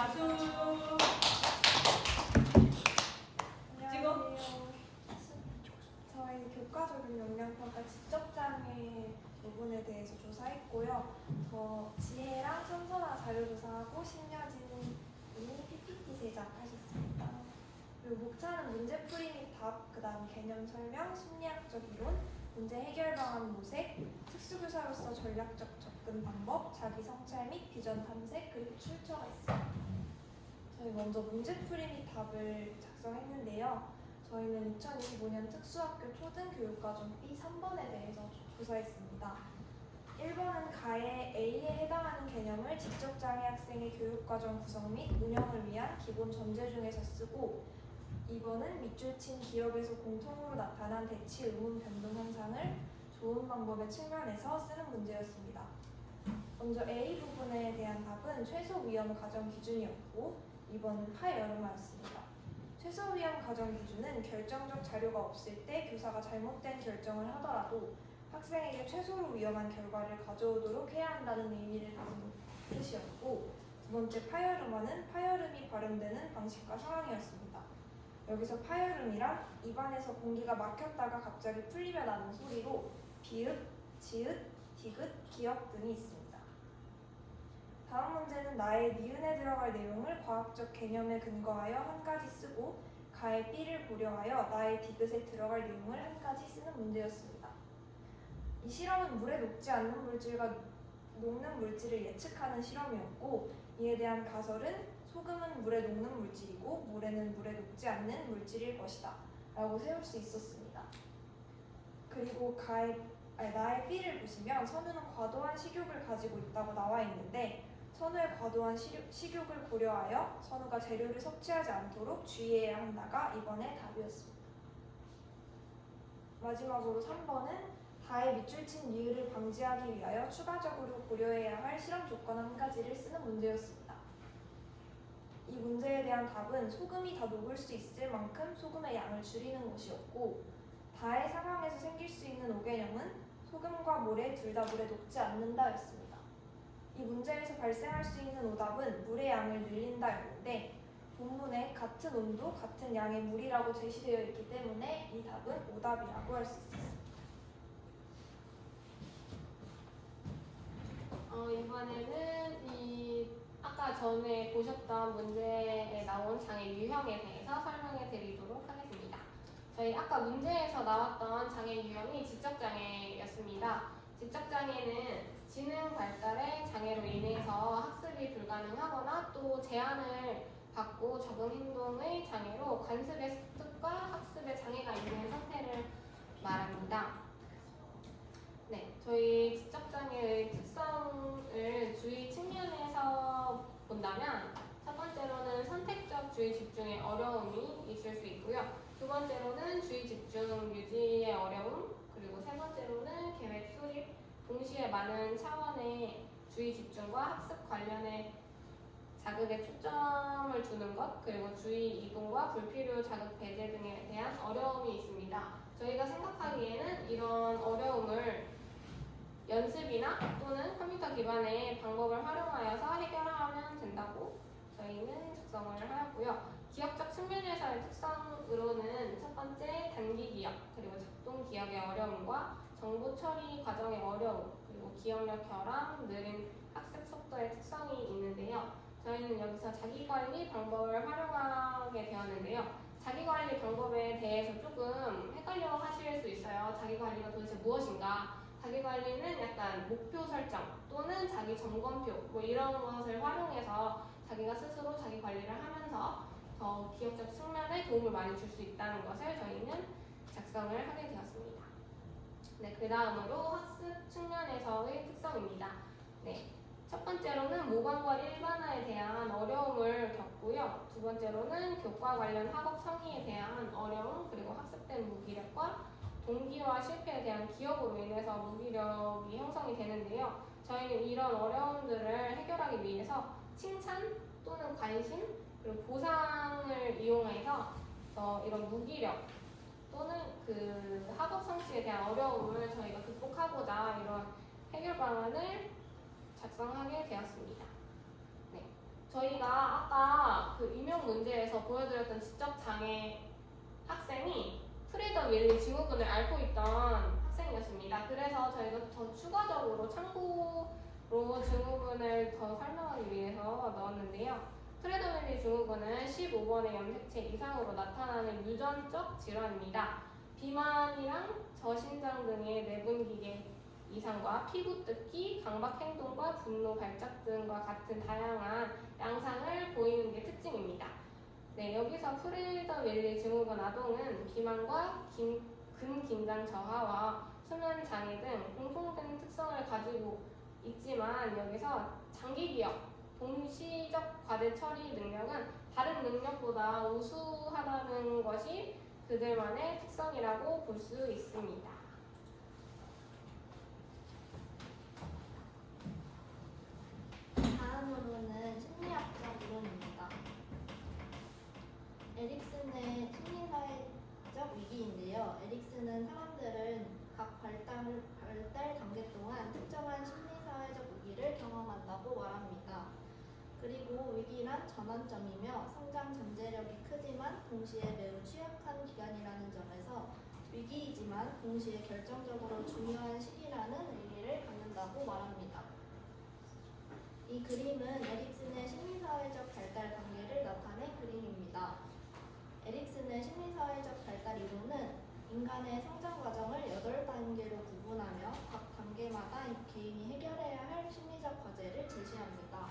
박수. 안녕하세요. 저희 교과적인 역량평가 지적장애 부분에 대해서 조사했고요. 지혜랑 선선아 자료조사하고 신여진이 PPT 제작하셨습니다. 그리고 목차는 문제풀이 및 답, 그 다음 개념 설명, 심리학적 이론, 문제 해결 방안 모색, 특수교사로서 전략적 접근 방법, 자기 성찰 및 비전 탐색, 그리고 출처가 있습니다. 저희 먼저 문제풀이 및 답을 작성했는데요. 저희는 2025년 특수학교 초등교육과정 B3번에 대해서 조사했습니다. 1번은 가해 A에 해당하는 개념을 지적장애 학생의 교육과정 구성 및 운영을 위한 기본 전제 중에서 쓰고, 2번은 밑줄 친 기업에서 공통으로 나타난 대치 의문 변동 현상을 좋은 방법의 측면에서 쓰는 문제였습니다. 먼저 A 부분에 대한 답은 최소 위험 가정 기준이었고, 2번은 파열음화였습니다. 최소 위험 가정 기준은 결정적 자료가 없을 때 교사가 잘못된 결정을 하더라도 학생에게 최소로 위험한 결과를 가져오도록 해야 한다는 의미를 가진 뜻이었고, 두 번째 파열음화는 파열음이 발음되는 방식과 상황이었습니다. 여기서 파열음이란 입안에서 공기가 막혔다가 갑자기 풀리며 나는 소리로 비읍, 지읒, 디귿, 기역 등이 있습니다. 다음 문제는 나의 니은에 들어갈 내용을 과학적 개념에 근거하여 한 가지 쓰고 가의 B를 고려하여 나의 디귿에 들어갈 내용을 한 가지 쓰는 문제였습니다. 이 실험은 물에 녹지 않는 물질과 녹는 물질을 예측하는 실험이었고, 이에 대한 가설은 소금은 물에 녹는 물질이고 모래는 물에 녹지 않는 물질일 것이다 라고 세울 수 있었습니다. 그리고 나의 B를 보시면 선우는 과도한 식욕을 가지고 있다고 나와 있는데, 선우의 과도한 식욕을 고려하여 선우가 재료를 섭취하지 않도록 주의해야 한다가 이번의 답이었습니다. 마지막으로 3번은 다의 밑줄 친 니을을 방지하기 위하여 추가적으로 고려해야 할 실험 조건 한 가지를 쓰는 문제였습니다. 이 문제에 대한 답은 소금이 다 녹을 수 있을 만큼 소금의 양을 줄이는 것이었고, 다의 상황에서 생길 수 있는 오개념은 소금과 모래 둘 다 물에 녹지 않는다 였습니다. 이 문제에서 발생할 수 있는 오답은 물의 양을 늘린다 였는데, 본문에 같은 온도, 같은 양의 물이라고 제시되어 있기 때문에 이 답은 오답이라고 할 수 있습니다. 이번에는 아까 전에 보셨던 문제에 나온 장애 유형에 대해서 설명해 드리도록 하겠습니다. 저희 아까 문제에서 나왔던 장애 유형이 지적장애였습니다. 지적장애는 지능 발달의 장애로 인해서 학습이 불가능하거나 또 제한을 받고 적응 행동의 장애로 관습의 습득과 학습의 장애가 있는 상태를 말합니다. 네, 저희 지적장애의 특성을 주의 측면에서 본다면 첫 번째로는 선택적 주의 집중에 어려움이 있을 수 있고요. 두 번째로는 주의 집중 유지의 어려움, 그리고 세 번째로는 계획 수립, 동시에 많은 차원의 주의 집중과 학습 관련의 자극에 초점을 두는 것, 그리고 주의 이동과 불필요 자극 배제 등에 대한 어려움이 있습니다. 저희가 생각하기에는 이런 어려움을 연습이나 또는 컴퓨터 기반의 방법을 활용하여서 해결하면 된다고 저희는 작성을 하였고요. 기억적 측면에서의 특성으로는 첫 번째 단기 기억, 그리고 작동 기억의 어려움과 정보 처리 과정의 어려움, 그리고 기억력 결함, 느린 학습 속도의 특성이 있는데요. 저희는 여기서 자기관리 방법을 활용하게 되었는데요. 자기관리 방법에 대해서 조금 헷갈려 하실 수 있어요. 자기관리가 도대체 무엇인가? 자기관리는 약간 목표 설정 또는 자기 점검표 뭐 이런 것을 활용해서 자기가 스스로 자기관리를 하면서 더 기억적 측면에 도움을 많이 줄 수 있다는 것을 저희는 작성을 하게 되었습니다. 네, 그 다음으로 학습 측면에서의 특성입니다. 네, 첫 번째로는 모방과 일반화에 대한 어려움을 겪고요. 두 번째로는 교과 관련 학업 성의에 대한 어려움, 그리고 학습된 무기력과 동기와 실패에 대한 기억으로 인해서 무기력이 형성이 되는데요. 저희는 이런 어려움들을 해결하기 위해서 칭찬 또는 관심, 그리고 보상을 이용해서 이런 무기력 또는 그 학업 성취에 대한 어려움을 저희가 극복하고자 이런 해결 방안을 작성하게 되었습니다. 네. 저희가 아까 그 임용 문제에서 보여드렸던 지적장애 학생이 프리덤 윌리 증후군을 앓고 있던 학생이었습니다. 그래서 저희가 더 추가적으로 참고로 증후군을 더 설명하기 위해서 넣었는데요. 프리덤 윌리 증후군은 15번의 염색체 이상으로 나타나는 유전적 질환입니다. 비만이랑 저신장 등의 내분기계 이상과 피부 뜯기, 강박 행동과 분노 발작 등과 같은 다양한 양상을 보이는 게 특징입니다. 네, 여기서 프리더 윌리 증후군 아동은 비만과 근긴장 저하와 수면 장애 등 공통된 특성을 가지고 있지만 여기서 장기 기억, 동시적 과제 처리 능력은 다른 능력보다 우수하다는 것이 그들만의 특성이라고 볼 수 있습니다. 다음으로는 심리학적 이론입니다. 에릭슨의 심리사회적 위기인데요. 에릭슨은 사람들은 각 발달 단계 동안 특정한 심리사회적 위기를 경험한다고 말합니다. 그리고 위기란 전환점이며 성장 잠재력이 크지만 동시에 매우 취약한 기간이라는 점에서 위기이지만 동시에 결정적으로 중요한 시기라는 의미를 갖는다고 말합니다. 이 그림은 에릭슨의 심리사회적 발달 단계를 나타낸 그림입니다. 에릭슨의 심리사회적 발달 이론은 인간의 성장 과정을 8단계로 구분하며 각 단계마다 개인이 해결해야 할 심리적 과제를 제시합니다.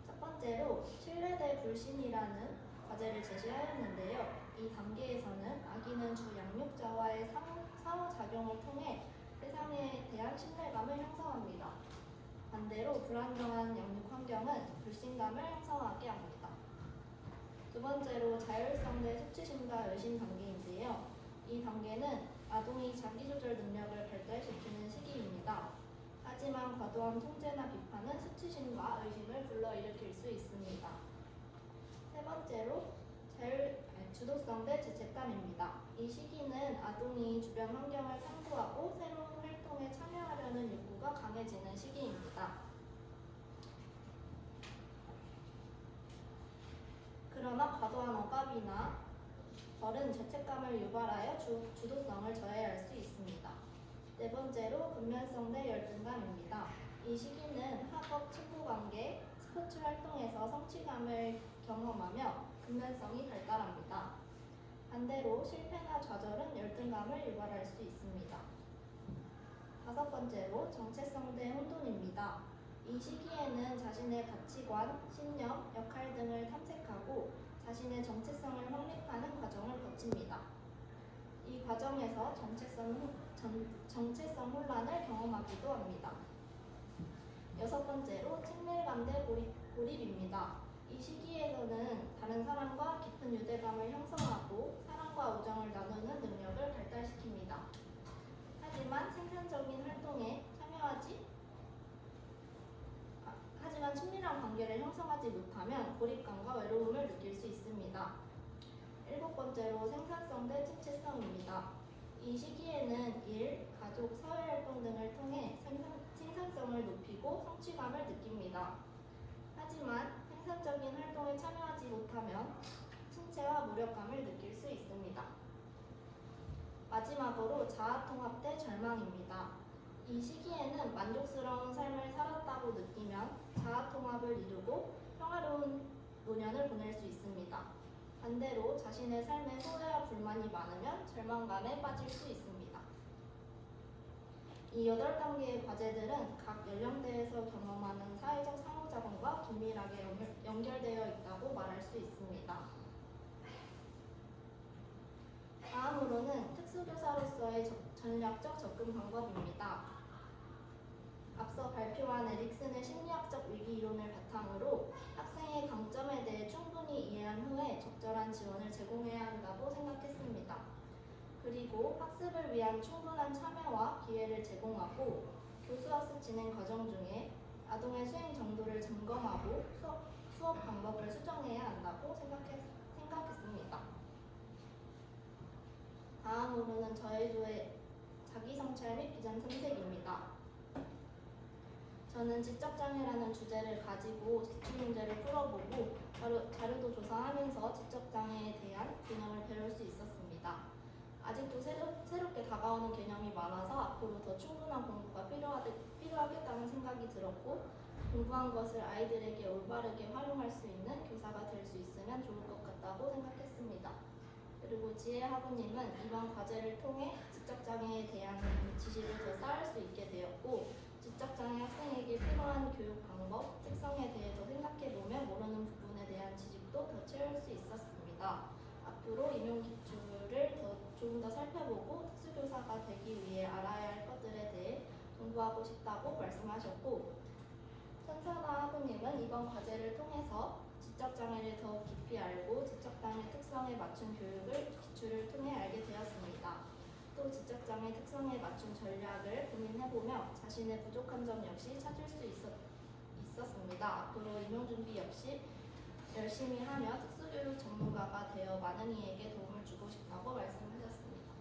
첫 번째로 신뢰대 불신이라는 과제를 제시하였는데요. 이 단계에서는 아기는 주 양육자와의 상호작용을 통해 세상에 대한 신뢰감을 형성합니다. 반대로 불안정한 양육 환경은 불신감을 형성하게 합니다. 두 번째로 자율성 대 수치심과 의심 단계인데요. 이 단계는 아동이 자기조절 능력을 발달시키는 시기입니다. 하지만 과도한 통제나 비판은 수치심과 의심을 불러일으킬 수 있습니다. 세 번째로 주도성 대 죄책감입니다. 이 시기는 아동이 주변 환경을 탐구하고 새로운 활동에 참여하려는 욕구가 강해지는 시기입니다. 그러나 과도한 억압이나 벌은 죄책감을 유발하여 주도성을 저해할 수 있습니다. 네 번째로 근면성 대 열등감입니다. 이 시기는 학업, 친구관계, 스포츠 활동에서 성취감을 경험하며 근면성이 발달합니다. 반대로 실패나 좌절은 열등감을 유발할 수 있습니다. 다섯 번째로 정체성 대 혼돈입니다. 이 시기에는 자신의 가치관, 신념, 역할 등을 탐색하고 자신의 정체성을 확립하는 과정을 거칩니다. 이 과정에서 정체성 혼란을 경험하기도 합니다. 여섯 번째로 친밀감 대 고립입니다. 이 시기에서는 다른 사람과 깊은 유대감을 형성하고 사랑과 우정을 나누는 능력을 발달시킵니다. 하지만 생산적인 활동에 하지만 친밀한 관계를 형성하지 못하면 고립감과 외로움을 느낄 수 있습니다. 일곱 번째로 생산성 대 침체성입니다. 이 시기에는 일, 가족, 사회활동 등을 통해 생산성을 높이고 성취감을 느낍니다. 하지만 생산적인 활동에 참여하지 못하면 침체와 무력감을 느낄 수 있습니다. 마지막으로 자아통합 대 절망입니다. 이 시기에는 만족스러운 삶을 살았다고 느끼면 자아통합을 이루고 평화로운 노년을 보낼 수 있습니다. 반대로 자신의 삶에 소외와 불만이 많으면 절망감에 빠질 수 있습니다. 이 8단계의 과제들은 각 연령대에서 경험하는 사회적 상호작용과 긴밀하게 연결되어 있다고 말할 수 있습니다. 다음으로는 특수교사로서의 전략적 접근 방법입니다. 앞서 발표한 에릭슨의 심리학적 위기 이론을 바탕으로 학생의 강점에 대해 충분히 이해한 후에 적절한 지원을 제공해야 한다고 생각했습니다. 그리고 학습을 위한 충분한 참여와 기회를 제공하고 교수학습 진행 과정 중에 아동의 수행 정도를 점검하고 수업 방법을 수정해야 한다고 생각했습니다. 다음으로는 저의 조의 자기성찰 및 비전 탐색입니다. 저는 지적장애라는 주제를 가지고 기출문제를 풀어보았습니다. 풀어보고 자료도 조사하면서 지적장애에 대한 개념을 배울 수 있었습니다. 아직도 새롭게 다가오는 개념이 많아서 앞으로 더 충분한 공부가 필요하겠다는 생각이 들었고, 공부한 것을 아이들에게 올바르게 활용할 수 있는 교사가 될 수 있으면 좋을 것 같다고 생각했습니다. 그리고 지혜 학우님은 이번 과제를 통해 지적장애에 대한 지식을 더 쌓을 수 있게 되었고, 지적장애 학생에게 필요한 교육 방법, 특성에 대해서 생각해보며 모르는 부분에 대한 지식도 더 채울 수 있었습니다. 앞으로 임용 기출을 조금 더 살펴보고 특수교사가 되기 위해 알아야 할 것들에 대해 공부하고 싶다고 말씀하셨고, 천선아 학우님은 이번 과제를 통해서 지적장애를 더 깊이 알고 지적장애 특성에 맞춘 기출을 통해 알게 되었습니다. 또 지적장애 특성에 맞춘 전략을 고민해보며 자신의 부족한 점 역시 찾을 수 있었습니다. 앞으로 임용준비 역시 열심히 하며 특수교육 전문가가 되어 많은 이에게 도움을 주고 싶다고 말씀하셨습니다.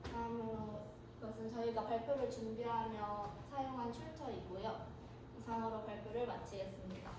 다음으로 이것은 저희가 발표를 준비하며 사용한 출처이고요. 이상으로 발표를 마치겠습니다.